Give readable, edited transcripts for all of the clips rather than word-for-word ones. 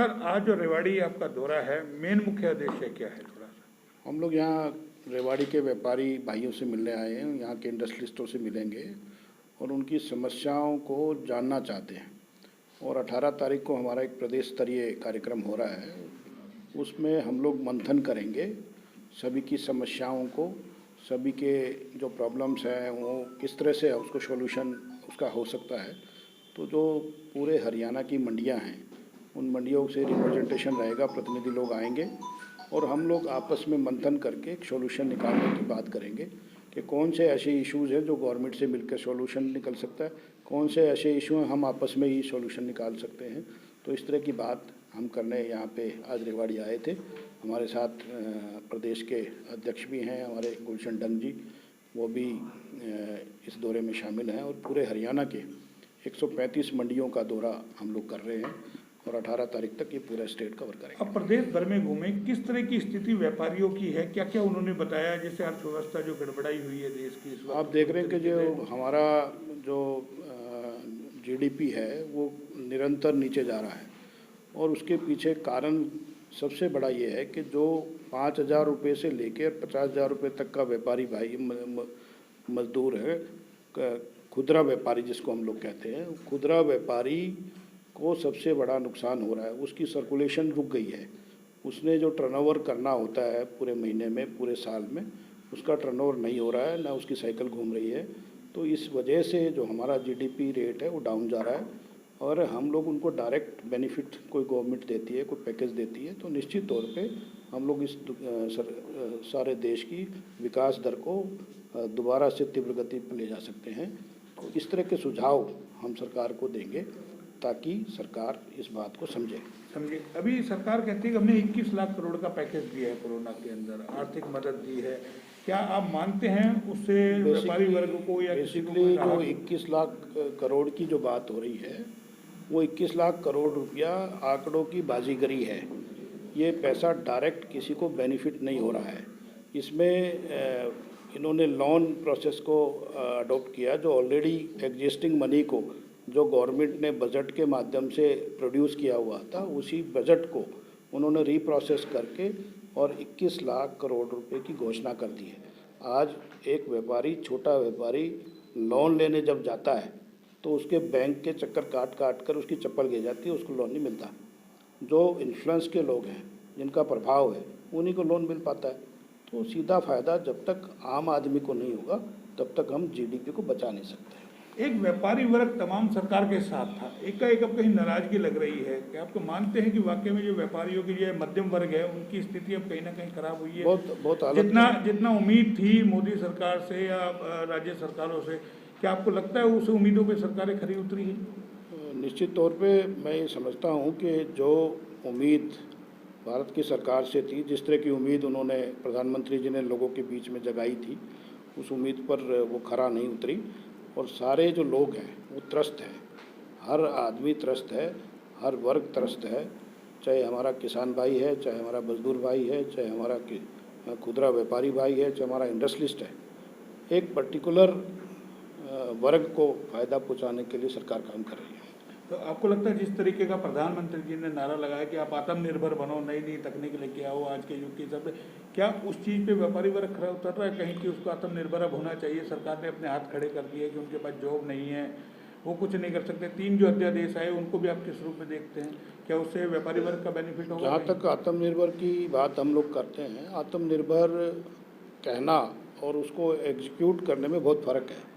Sir, आज जो रेवाड़ी आपका दौरा है, मेन मुख्य उद्देश्य क्या है थोड़ा सा? हम लोग यहाँ रेवाड़ी के व्यापारी भाइयों से मिलने आए हैं, यहाँ के इंडस्ट्रियलिस्टों से मिलेंगे और उनकी समस्याओं को जानना चाहते हैं। और 18 तारीख को हमारा एक प्रदेश स्तरीय कार्यक्रम हो रहा है, उसमें हम लोग मंथन करेंगे सभी की समस्याओं को, सभी के जो प्रॉब्लम्स हैं वो किस तरह से उसको सॉल्यूशन उसका हो सकता है। तो जो पूरे हरियाणा की मंडियाँ हैं, उन मंडियों से रिप्रेजेंटेशन रहेगा, प्रतिनिधि लोग आएंगे और हम लोग आपस में मंथन करके एक सॉल्यूशन निकालने की बात करेंगे कि कौन से ऐसे इश्यूज़ हैं जो गवर्नमेंट से मिलकर सॉल्यूशन निकल सकता है, कौन से ऐसे इशू हैं हम आपस में ही सॉल्यूशन निकाल सकते हैं। तो इस तरह की बात हम करने यहाँ पे आज रेवाड़ी आए थे। हमारे साथ प्रदेश के अध्यक्ष भी हैं हमारे गुलशन डंग जी, वो भी इस दौरे में शामिल हैं और पूरे हरियाणा के 135 मंडियों का दौरा हम लोग कर रहे हैं और 18 तारीख तक ये पूरा स्टेट कवर करेंगे। अब प्रदेश भर में घूमे, किस तरह की स्थिति व्यापारियों की है, क्या क्या उन्होंने बताया? जैसे अर्थव्यवस्था जो गड़बड़ाई हुई है देश की इस वक्त, आप देख रहे हैं कि जो हमारा जो जीडीपी है वो निरंतर नीचे जा रहा है और उसके पीछे कारण सबसे बड़ा ये है कि जो 5,000 रुपये से लेकर 50,000 रुपये तक का व्यापारी भाई मजदूर है, खुदरा व्यापारी जिसको हम लोग कहते हैं, खुदरा व्यापारी को सबसे बड़ा नुकसान हो रहा है। उसकी सर्कुलेशन रुक गई है। उसने जो टर्नओवर करना होता है पूरे महीने में, पूरे साल में, उसका टर्नओवर नहीं हो रहा है, ना उसकी साइकिल घूम रही है। तो इस वजह से जो हमारा जीडीपी रेट है वो डाउन जा रहा है और हम लोग उनको डायरेक्ट बेनिफिट कोई गवर्नमेंट देती है, कोई पैकेज देती है, तो निश्चित तौर पे हम लोग इस सारे देश की विकास दर को दोबारा से तीव्र गति पर ले जा सकते हैं। तो इस तरह के सुझाव हम सरकार को देंगे ताकि सरकार इस बात को समझे। अभी सरकार कहती है कि हमने 21 लाख करोड़ का पैकेज दिया है, कोरोना के अंदर आर्थिक मदद दी है। क्या आप मानते हैं उससे व्यापारी वर्ग को या बेसिकली जो 21 लाख करोड़ की जो बात हो रही है वो 21 लाख करोड़ रुपया आंकड़ों की बाजीगरी है। ये पैसा डायरेक्ट किसी को बेनिफिट नहीं हो रहा है। इसमें इन्होंने लोन प्रोसेस को अडॉप्ट किया, जो ऑलरेडी एग्जिस्टिंग मनी को जो गवर्नमेंट ने बजट के माध्यम से प्रोड्यूस किया हुआ था, उसी बजट को उन्होंने रीप्रोसेस करके और 21 लाख करोड़ रुपए की घोषणा कर दी है। आज एक व्यापारी, छोटा व्यापारी लोन लेने जब जाता है तो उसके बैंक के चक्कर काट काट कर उसकी चप्पल गिर जाती है, उसको लोन नहीं मिलता। जो इन्फ्लुएंस के लोग हैं, जिनका प्रभाव है, उन्हीं को लोन मिल पाता है। तो सीधा फ़ायदा जब तक आम आदमी को नहीं होगा तब तक हम जीडीपी को बचा नहीं सकते। एक व्यापारी वर्ग तमाम सरकार के साथ था, एकाएक अब कहीं नाराजगी लग रही है। क्या आपको मानते हैं कि वाकई में जो व्यापारियों की जो मध्यम वर्ग है उनकी स्थिति अब कहीं ना कहीं खराब हुई है? बहुत जितना उम्मीद थी मोदी सरकार से या राज्य सरकारों से, क्या आपको लगता है उस उम्मीदों पर सरकारें खरी उतरी हैं? निश्चित तौर पे मैं ये समझता हूँ कि जो उम्मीद भारत की सरकार से थी, जिस तरह की उम्मीद उन्होंने प्रधानमंत्री जी ने लोगों के बीच में जगाई थी, उस उम्मीद पर वो खरा नहीं उतरी और सारे जो लोग हैं वो त्रस्त हैं। हर आदमी त्रस्त है, हर वर्ग त्रस्त है, चाहे हमारा किसान भाई है, चाहे हमारा मजदूर भाई है, चाहे हमारा खुदरा व्यापारी भाई है, चाहे हमारा इंडस्ट्रियलिस्ट है। एक पर्टिकुलर वर्ग को फ़ायदा पहुंचाने के लिए सरकार काम कर रही है। तो आपको लगता है जिस तरीके का प्रधानमंत्री जी ने नारा लगाया कि आप आत्मनिर्भर बनो, नई नई तकनीक लेके आओ आज के युग के हिसाब से, क्या उस चीज़ पे व्यापारी वर्ग खरा उतर रहा है कहीं कि उसको आत्मनिर्भर अब होना चाहिए? सरकार ने अपने हाथ खड़े कर दिए कि उनके पास जॉब नहीं है, वो कुछ नहीं कर सकते। 3 जो अध्यादेश आए उनको भी आप किस रूप में देखते हैं? क्या उससे व्यापारी वर्ग का बेनिफिट होगा? जहाँ तक आत्मनिर्भर की बात हम लोग करते हैं, आत्मनिर्भर कहना और उसको एग्जीक्यूट करने में बहुत फ़र्क है।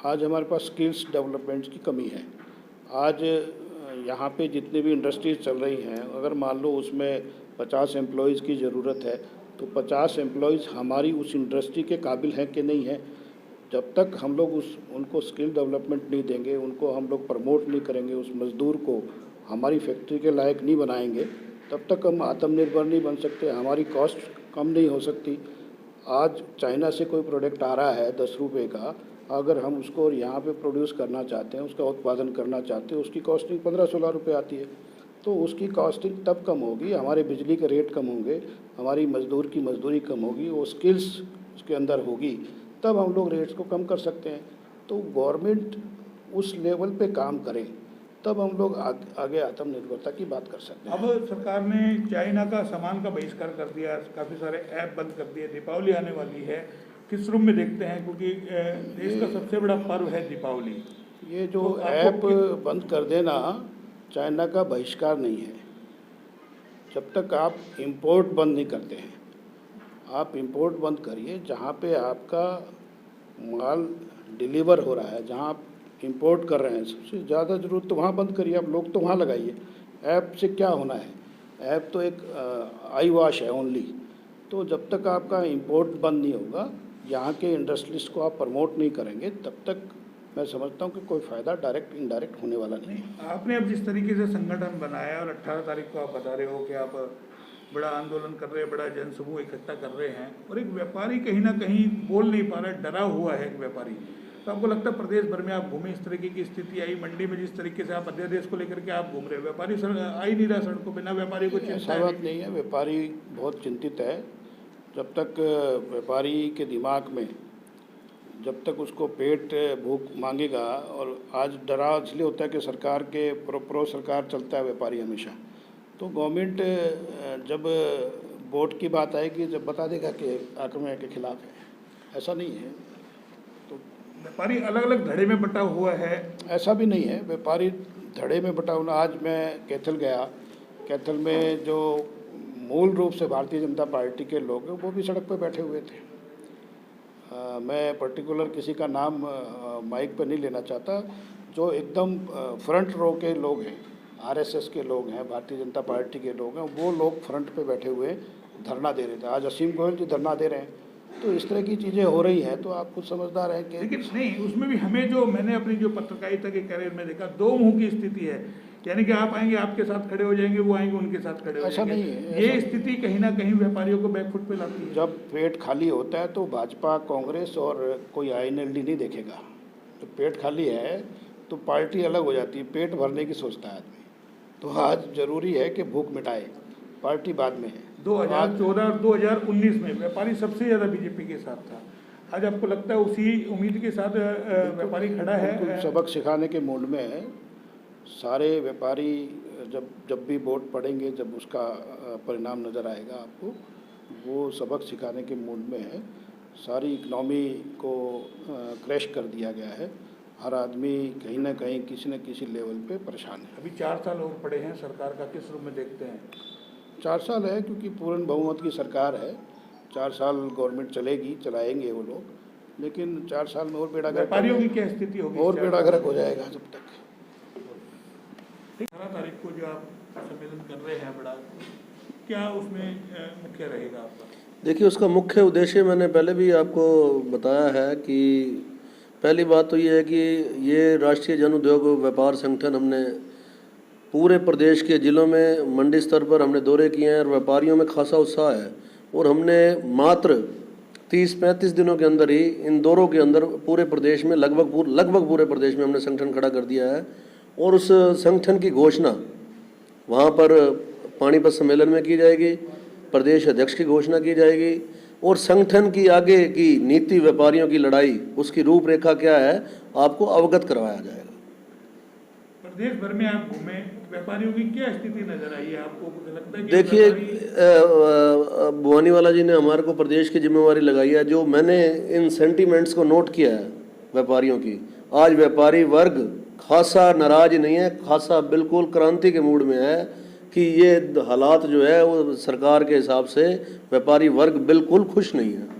आज हमारे पास स्किल्स डेवलपमेंट की कमी है। आज यहाँ पे जितनी भी इंडस्ट्रीज चल रही हैं, अगर मान लो उसमें 50 एम्प्लॉयज़ की ज़रूरत है तो 50 एम्प्लॉयज़ हमारी उस इंडस्ट्री के काबिल हैं कि नहीं हैं। जब तक हम लोग उनको स्किल डेवलपमेंट नहीं देंगे, उनको हम लोग प्रमोट नहीं करेंगे, उस मज़दूर को हमारी फैक्ट्री के लायक नहीं बनाएंगे, तब तक हम आत्मनिर्भर नहीं बन सकते। हमारी कॉस्ट कम नहीं हो सकती। आज चाइना से कोई प्रोडक्ट आ रहा है 10 रुपये का, अगर हम उसको यहाँ पे प्रोड्यूस करना चाहते हैं, उसका उत्पादन करना चाहते हैं, उसकी कॉस्टिंग 15-16 रुपये आती है। तो उसकी कॉस्टिंग तब कम होगी, हमारे बिजली के रेट कम होंगे, हमारी मज़दूर की मजदूरी कम होगी, वो स्किल्स उसके अंदर होगी, तब हम लोग रेट्स को कम कर सकते हैं। तो गवर्नमेंट उस लेवल पे काम करे तब हम लोग आगे आत्मनिर्भरता की बात कर सकते हैं। अब सरकार ने चाइना का सामान का बहिष्कार कर दिया, काफ़ी सारे ऐप बंद कर दिए, दीपावली आने वाली है, किस रूप में देखते हैं, क्योंकि देश का सबसे बड़ा पर्व है दीपावली। ये जो तो ऐप बंद कर देना चाइना का बहिष्कार नहीं है। जब तक आप इंपोर्ट बंद नहीं करते हैं, आप इंपोर्ट बंद करिए, जहाँ पे आपका माल डिलीवर हो रहा है, जहाँ आप इंपोर्ट कर रहे हैं, सबसे ज़्यादा ज़रूरत तो वहाँ बंद करिए, आप लोग तो वहाँ लगाइए। ऐप से क्या होना है, ऐप तो एक आई वॉश है ओनली। तो जब तक आपका इंपोर्ट बंद नहीं होगा, यहाँ के इंडस्ट्रीज को आप प्रमोट नहीं करेंगे, तब तक मैं समझता हूँ कि कोई फ़ायदा डायरेक्ट इनडायरेक्ट होने वाला नहीं है। आपने अब जिस तरीके से संगठन बनाया और 18 तारीख को आप बता रहे हो कि आप बड़ा आंदोलन कर रहे हैं, बड़ा जनसमूह इकट्ठा कर रहे हैं, और एक व्यापारी कहीं ना कहीं बोल नहीं पा रहा है, डरा हुआ है एक व्यापारी, तो आपको लगता है प्रदेश भर में आप घूमे, इस तरीके की स्थिति आई, मंडी में जिस तरीके से आप अध्यादेश को लेकर के आप घूम रहे हो, व्यापारी आ ही नहीं रहा सड़कों पर, ना व्यापारी को चिंता ऐसा बात नहीं है, व्यापारी बहुत चिंतित है। जब तक व्यापारी के दिमाग में, जब तक उसको पेट भूख मांगेगा, और आज डरा इसलिए होता है कि सरकार के प्रो सरकार चलता है व्यापारी हमेशा, तो गवर्नमेंट जब वोट की बात आएगी जब बता देगा कि आक्रमण के खिलाफ है, ऐसा नहीं है। तो व्यापारी अलग अलग धड़े में बटा हुआ है, ऐसा भी नहीं है व्यापारी धड़े में बटा हुआ। आज मैं कैथल गया, कैथल में जो मूल रूप से भारतीय जनता पार्टी के लोग हैं वो भी सड़क पर बैठे हुए थे। मैं पर्टिकुलर किसी का नाम माइक पर नहीं लेना चाहता, जो एकदम फ्रंट रो के लोग हैं, आरएसएस के लोग हैं, भारतीय जनता पार्टी के लोग हैं, वो लोग फ्रंट पे बैठे हुए धरना दे रहे थे। आज असीम गोयल जी धरना दे रहे हैं। तो इस तरह की चीज़ें हो रही हैं, तो आप खुद समझदार हैं कि लेकिन नहीं, उसमें भी हमें जो मैंने अपनी जो पत्रकारिता के करियर में देखा, दो मुंह की स्थिति है, यानी कि आप आएंगे आपके साथ खड़े हो जाएंगे, वो आएंगे उनके साथ खड़े हो ऐसा जाएंगे। नहीं है, ये स्थिति कहीं ना कहीं व्यापारियों को बैकफुट पे लाती है। जब पेट खाली होता है तो भाजपा, कांग्रेस और कोई आईएनएलडी नहीं देखेगा। तो पेट खाली है तो पार्टी अलग हो जाती है, पेट भरने की सोचता है आदमी। तो आज जरूरी है कि भूख मिटाए, पार्टी बाद में है। 2014 और 2019 में व्यापारी सबसे ज़्यादा बीजेपी के साथ था। आज आपको लगता है उसी उम्मीद के साथ व्यापारी खड़ा है? सबक सिखाने के मूड में है सारे व्यापारी। जब भी वोट पड़ेंगे, जब उसका परिणाम नज़र आएगा आपको, वो सबक सिखाने के मूड में है। सारी इकनॉमी को क्रैश कर दिया गया है। हर आदमी कहीं ना कहीं किसी न किसी लेवल पे परेशान है। अभी 4 साल और पड़े हैं सरकार का, किस रूप में देखते हैं? 4 साल है, क्योंकि पूर्ण बहुमत की सरकार है। 4 साल गवर्नमेंट चलेगी, चलाएंगे वो लोग, लेकिन 4 साल में और बेड़ा गर्क, व्यापारियों की क्या स्थिति होगी? और बेड़ा गर्क हो जाएगा जब तक। 18 तारीख को जो आप सम्मेलन कर रहे हैं बड़ा, क्या उसमें मुख्य रहेगा आपका? देखिए, उसका मुख्य उद्देश्य मैंने पहले भी आपको बताया है कि पहली बात तो ये है कि ये राष्ट्रीय जन उद्योग व्यापार संगठन हमने पूरे प्रदेश के ज़िलों में मंडी स्तर पर हमने दौरे किए हैं और व्यापारियों में खासा उत्साह है। और हमने मात्र 30-35 दिनों के अंदर ही इन दौरों के अंदर पूरे प्रदेश में लगभग पूरे प्रदेश में हमने संगठन खड़ा कर दिया है। और उस संगठन की घोषणा वहाँ पर पानीपत सम्मेलन में की जाएगी, प्रदेश अध्यक्ष की घोषणा की जाएगी, और संगठन की आगे की नीति, व्यापारियों की लड़ाई, उसकी रूपरेखा क्या है आपको अवगत करवाया जाएगा। प्रदेश भर में आप घूमे, व्यापारियों की क्या स्थिति नजर आई है आपको? कुछ लगता है कि देखिए, भुवानीवाला जी ने हमारे को प्रदेश की जिम्मेवारी लगाई है। जो मैंने इन सेंटीमेंट्स को नोट किया है व्यापारियों की, आज व्यापारी वर्ग खासा नाराज नहीं है, खासा बिल्कुल क्रांति के मूड में है कि ये हालात जो है वो सरकार के हिसाब से व्यापारी वर्ग बिल्कुल खुश नहीं है।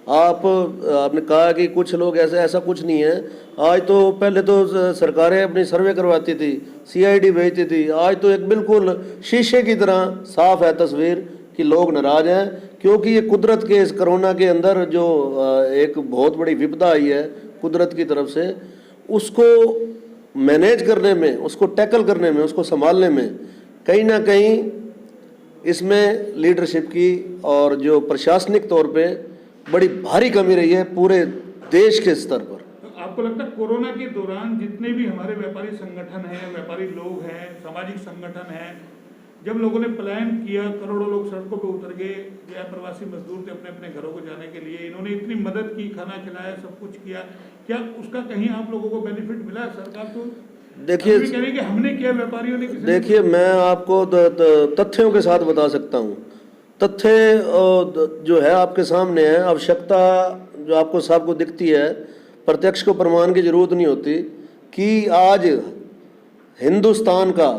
आपने कहा कि कुछ लोग ऐसा कुछ नहीं है। आज तो पहले तो सरकारें अपनी सर्वे करवाती थी, सीआईडी भेजती थी, आज तो एक बिल्कुल शीशे की तरह साफ है तस्वीर कि लोग नाराज हैं, क्योंकि ये कुदरत के इस कोरोना के अंदर जो एक बहुत बड़ी विपदा आई है कुदरत की तरफ से, उसको मैनेज करने में, उसको टैकल करने में, उसको संभालने में कहीं ना कहीं इसमें लीडरशिप की और जो प्रशासनिक तौर पे बड़ी भारी कमी रही है पूरे देश के स्तर पर। तो आपको लगता है कोरोना के दौरान जितने भी हमारे व्यापारी संगठन हैं, व्यापारी लोग हैं, सामाजिक संगठन हैं, जब लोगों ने पलायन किया, करोड़ों लोग सड़कों पे उतर गए, या प्रवासी मजदूर थे अपने अपने घरों को जाने के लिए, इन्होंने इतनी मदद की, खाना खिलाया, सब कुछ किया, क्या उसका कहीं आप लोगों को बेनिफिट मिला सरकार को? देखिए अभी कह रहे हैं कि हमने किया, व्यापारियों ने किसी ने देखिए मैं आपको तथ्यों के साथ बता सकता हूँ। तथ्य जो है आपके सामने है। आवश्यकता जो आपको सबको दिखती है, प्रत्यक्ष को प्रमाण की जरूरत नहीं होती कि आज हिंदुस्तान का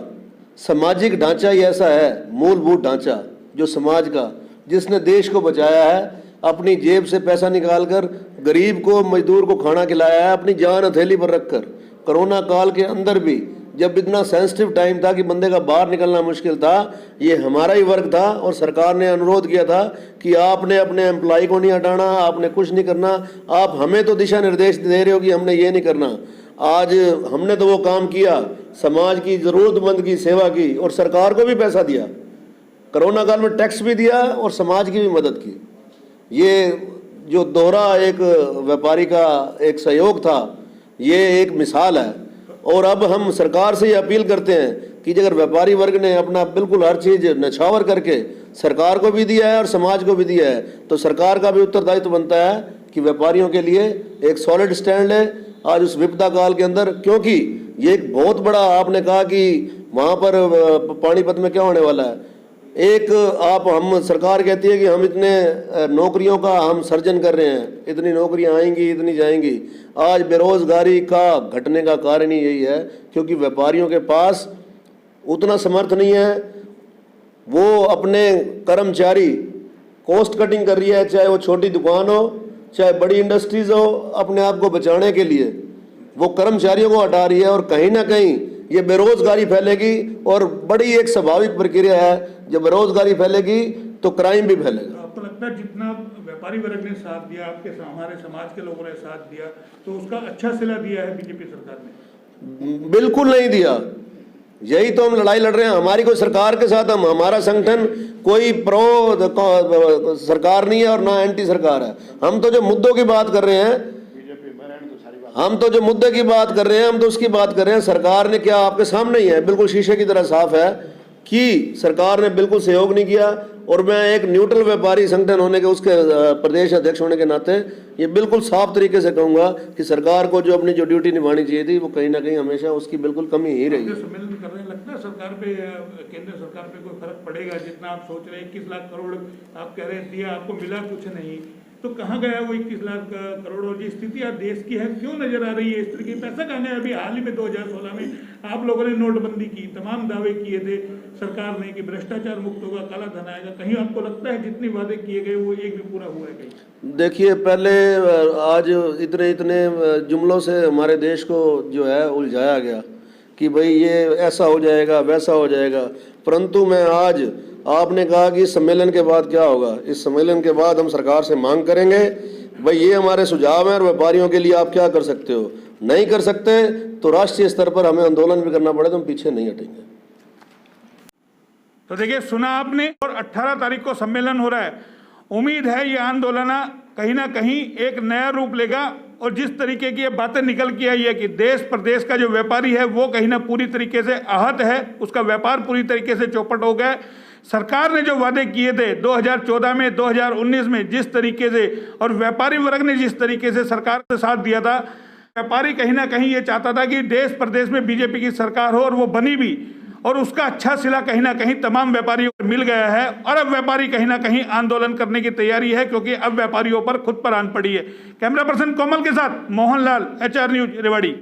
सामाजिक ढांचा ही ऐसा है, मूलभूत ढांचा जो समाज का, जिसने देश को बचाया है, अपनी जेब से पैसा निकालकर गरीब को, मजदूर को खाना खिलाया है, अपनी जान हथेली पर रखकर। कोरोना काल के अंदर भी जब इतना सेंसिटिव टाइम था कि बंदे का बाहर निकलना मुश्किल था, ये हमारा ही वर्क था और सरकार ने अनुरोध किया था कि आपने अपने एम्प्लॉय को नहीं हटाना, आपने कुछ नहीं करना, आप हमें तो दिशा निर्देश दे रहे हो कि हमने ये नहीं करना। आज हमने तो वो काम किया, समाज की ज़रूरतमंद की सेवा की और सरकार को भी पैसा दिया, कोरोना काल में टैक्स भी दिया और समाज की भी मदद की। ये जो दोहरा एक व्यापारी का एक सहयोग था, ये एक मिसाल है। और अब हम सरकार से ये अपील करते हैं कि अगर व्यापारी वर्ग ने अपना बिल्कुल हर चीज़ नछावर करके सरकार को भी दिया है और समाज को भी दिया है, तो सरकार का भी उत्तरदायित्व बनता है कि व्यापारियों के लिए एक सॉलिड स्टैंड है आज उस विपदा काल के अंदर। क्योंकि ये एक बहुत बड़ा, आपने कहा कि वहाँ पर पानीपत में क्या होने वाला है, एक हम सरकार कहती है कि हम इतने नौकरियों का हम सर्जन कर रहे हैं, इतनी नौकरियां आएंगी, इतनी जाएंगी। आज बेरोजगारी का घटने का कारण ही यही है क्योंकि व्यापारियों के पास उतना समर्थ नहीं है। वो अपने कर्मचारी कॉस्ट कटिंग कर रही है, चाहे वो छोटी दुकान हो चाहे बड़ी इंडस्ट्रीज हो, अपने आप को बचाने के लिए वो कर्मचारियों को हटा रही है और कहीं ना कहीं ये बेरोजगारी फैलेगी। और बड़ी एक स्वाभाविक प्रक्रिया है, जब बेरोजगारी फैलेगी तो क्राइम भी फैलेगा। आपको लगता है जितना व्यापारी वर्ग ने साथ दिया, आपके हमारे समाज के लोगों ने साथ दिया, तो उसका अच्छा सिला दिया है बीजेपी सरकार ने? बिल्कुल नहीं दिया। यही तो हम लड़ाई लड़ रहे हैं। हमारी कोई सरकार के साथ, हमारा संगठन कोई प्रो सरकार नहीं है और ना एंटी सरकार है। हम तो जो मुद्दों की बात कर रहे हैं, हम तो जो मुद्दे की बात कर रहे हैं, हम तो उसकी बात कर रहे हैं। सरकार ने क्या, आपके सामने ही है, बिल्कुल शीशे की तरह साफ है कि सरकार ने बिल्कुल सहयोग नहीं किया। और मैं एक न्यूट्रल व्यापारी संगठन होने के, उसके प्रदेश अध्यक्ष होने के नाते ये बिल्कुल साफ तरीके से कहूंगा कि सरकार को जो अपनी जो ड्यूटी निभानी चाहिए थी वो कहीं ना कहीं हमेशा उसकी बिल्कुल कमी ही रही है। सम्मेलन कर रहे हैं, लगता है सरकार पे, केंद्र सरकार पे कोई फर्क पड़ेगा? जितना आप सोच रहे हैं 21 लाख करोड़ आप कह रहे हैं दिया, आपको मिला कुछ नहीं, तो कहाँ गया वो 21 लाख करोड़? और जो स्थिति आज देश की है क्यों नजर आ रही है इस तरह की? पैसा कहाँ गया? अभी हाल ही में 2016 में आप लोगों ने नोटबंदी की, तमाम दावे किए थे सरकार ने कि भ्रष्टाचार मुक्त होगा, काला धन आएगा। कहीं आपको लगता है जितनी वादे किए गए वो एक भी पूरा हुआ है कहीं? देखिए, पहले आज इतने इतने जुमलों से हमारे देश को जो है उलझाया गया कि भाई ये ऐसा हो जाएगा, वैसा हो जाएगा। परंतु मैं आज, आपने कहा कि इस सम्मेलन के बाद क्या होगा, इस सम्मेलन के बाद हम सरकार से मांग करेंगे भाई ये हमारे सुझाव हैं और व्यापारियों के लिए आप क्या कर सकते हो। नहीं कर सकते तो राष्ट्रीय स्तर पर हमें आंदोलन भी करना पड़े तो हम पीछे नहीं हटेंगे। तो देखिए, सुना आपने, और 18 तारीख को सम्मेलन हो रहा है। उम्मीद है ये आंदोलन कहीं ना कहीं एक नया रूप लेगा। और जिस तरीके की ये बातें निकल के आई है कि देश प्रदेश का जो व्यापारी है वो कहीं ना पूरी तरीके से आहत है, उसका व्यापार पूरी तरीके से चौपट हो गया। सरकार ने जो वादे किए थे 2014 में, 2019 में जिस तरीके से, और व्यापारी वर्ग ने जिस तरीके से सरकार के साथ दिया था, व्यापारी कहीं ना कहीं ये चाहता था कि देश प्रदेश में बीजेपी की सरकार हो, और वो बनी भी। और उसका अच्छा सिला कहीं ना कहीं तमाम व्यापारियों को मिल गया है। और अब व्यापारी कहीं ना कहीं आंदोलन करने की तैयारी है, क्योंकि अब व्यापारियों पर खुद पर आन पड़ी है। कैमरा पर्सन कोमल के साथ मोहनलाल, HR न्यूज, रेवाड़ी।